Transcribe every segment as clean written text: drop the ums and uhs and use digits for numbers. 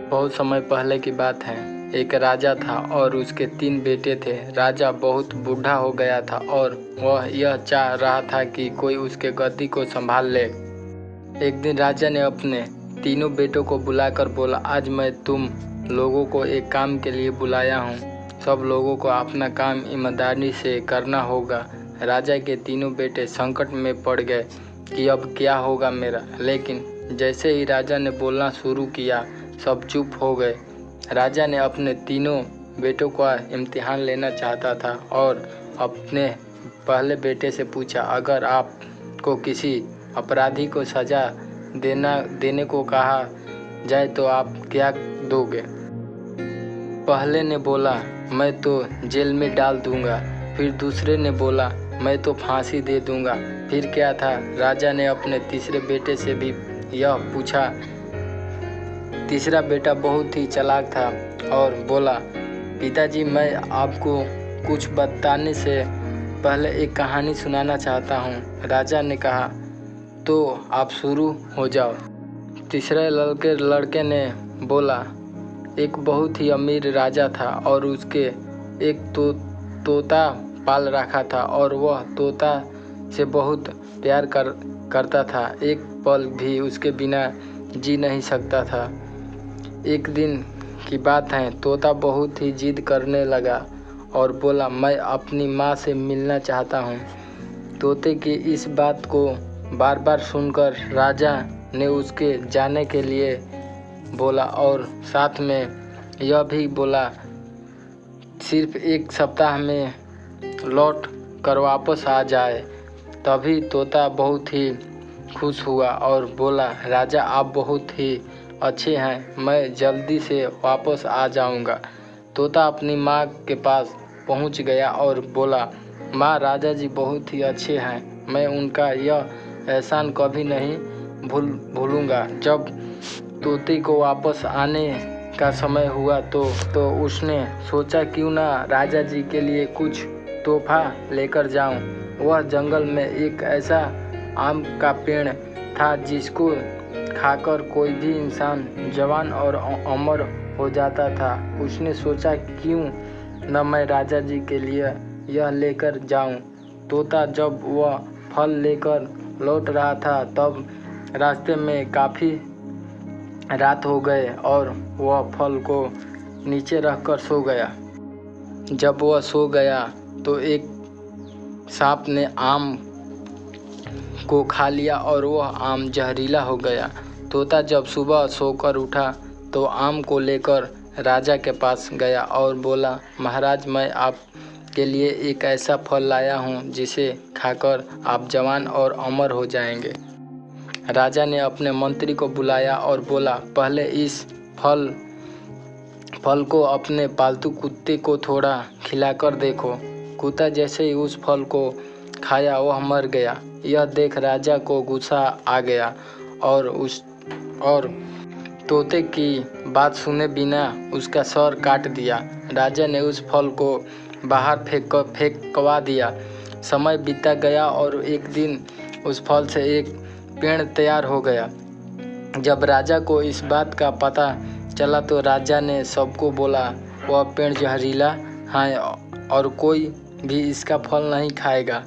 बहुत समय पहले की बात है। एक राजा था और उसके 3 बेटे थे। राजा बहुत बूढ़ा हो गया था और वह यह चाह रहा था कि कोई उसके गद्दी को संभाल ले। एक दिन राजा ने अपने तीनों बेटों को बुलाकर बोला, आज मैं तुम लोगों को एक काम के लिए बुलाया हूँ। सब लोगों को अपना काम ईमानदारी से करना होगा। राजा के तीनों बेटे संकट में पड़ गए कि अब क्या होगा मेरा। लेकिन जैसे ही राजा ने बोलना शुरू किया, सब चुप हो गए। राजा ने अपने तीनों बेटों का इम्तिहान लेना चाहता था और अपने पहले बेटे से पूछा, अगर आपको किसी अपराधी को सज़ा देने को कहा जाए तो आप क्या दोगे? पहले ने बोला, मैं तो जेल में डाल दूंगा। फिर दूसरे ने बोला, मैं तो फांसी दे दूंगा। फिर क्या था, राजा ने अपने तीसरे बेटे से भी यह पूछा। तीसरा बेटा बहुत ही चालाक था और बोला, पिताजी, मैं आपको कुछ बताने से पहले एक कहानी सुनाना चाहता हूँ। राजा ने कहा, तो आप शुरू हो जाओ। तीसरे लड़के ने बोला, एक बहुत ही अमीर राजा था और उसके एक तोता पाल रखा था और वह तोता से बहुत प्यार करता था। एक पल भी उसके बिना जी नहीं सकता था। एक दिन की बात है, तोता बहुत ही जिद करने लगा और बोला, मैं अपनी माँ से मिलना चाहता हूँ। तोते की इस बात को बार बार सुनकर राजा ने उसके जाने के लिए बोला और साथ में यह भी बोला, सिर्फ 1 सप्ताह में लौट कर वापस आ जाए। तभी तोता बहुत ही खुश हुआ और बोला, राजा, आप बहुत ही अच्छे हैं, मैं जल्दी से वापस आ जाऊंगा। तोता अपनी माँ के पास पहुंच गया और बोला, माँ, राजा जी बहुत ही अच्छे हैं, मैं उनका यह एहसान कभी नहीं भूलूंगा। जब तोते को वापस आने का समय हुआ तो उसने सोचा, क्यों ना राजा जी के लिए कुछ तोहफा लेकर जाऊं। वह जंगल में एक ऐसा आम का पेड़ था जिसको खाकर कोई भी इंसान जवान और अमर हो जाता था। उसने सोचा, क्यों न मैं राजा जी के लिए यह लेकर जाऊं। तोता जब वह फल लेकर लौट रहा था तब रास्ते में काफ़ी रात हो गए और वह फल को नीचे रखकर सो गया। जब वह सो गया तो एक सांप ने आम को खा लिया और वह आम जहरीला हो गया। तोता जब सुबह सोकर उठा तो आम को लेकर राजा के पास गया और बोला, महाराज, मैं आपके लिए एक ऐसा फल लाया हूँ जिसे खाकर आप जवान और अमर हो जाएंगे। राजा ने अपने मंत्री को बुलाया और बोला, पहले इस फल को अपने पालतू कुत्ते को थोड़ा खिलाकर देखो। कुत्ता जैसे ही उस फल को खाया वह मर गया। यह देख राजा को गुस्सा आ गया और तोते की बात सुने बिना उसका सर काट दिया। राजा ने उस फल को बाहर फेंकवा दिया। समय बीता गया और एक दिन उस फल से एक पेड़ तैयार हो गया। जब राजा को इस बात का पता चला तो राजा ने सबको बोला, वह पेड़ जहरीला है और कोई भी इसका फल नहीं खाएगा।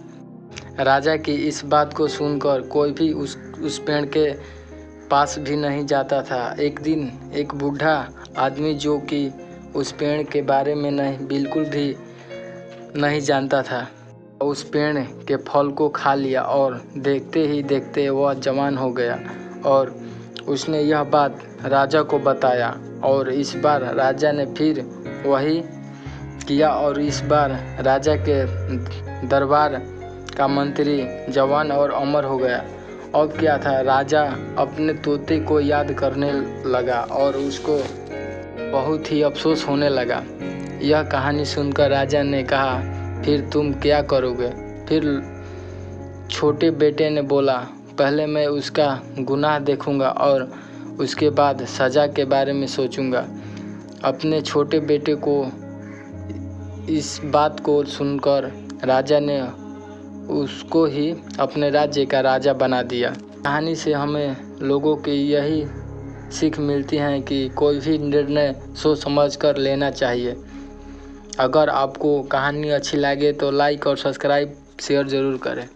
राजा की इस बात को सुनकर कोई भी उस पेड़ के पास भी नहीं जाता था। एक दिन एक बूढ़ा आदमी, जो कि उस पेड़ के बारे में बिल्कुल भी नहीं जानता था, उस पेड़ के फल को खा लिया और देखते ही देखते वह जवान हो गया और उसने यह बात राजा को बताया और इस बार राजा ने फिर वही किया और इस बार राजा के दरबार का मंत्री जवान और अमर हो गया। अब क्या था, राजा अपने तोते को याद करने लगा और उसको बहुत ही अफसोस होने लगा। यह कहानी सुनकर राजा ने कहा, फिर तुम क्या करोगे? फिर छोटे बेटे ने बोला, पहले मैं उसका गुनाह देखूंगा और उसके बाद सज़ा के बारे में सोचूंगा। अपने छोटे बेटे को इस बात को सुनकर राजा ने उसको ही अपने राज्य का राजा बना दिया। कहानी से हमें लोगों की यही सीख मिलती है कि कोई भी निर्णय सोच समझ कर लेना चाहिए। अगर आपको कहानी अच्छी लगे तो लाइक और सब्सक्राइब शेयर ज़रूर करें।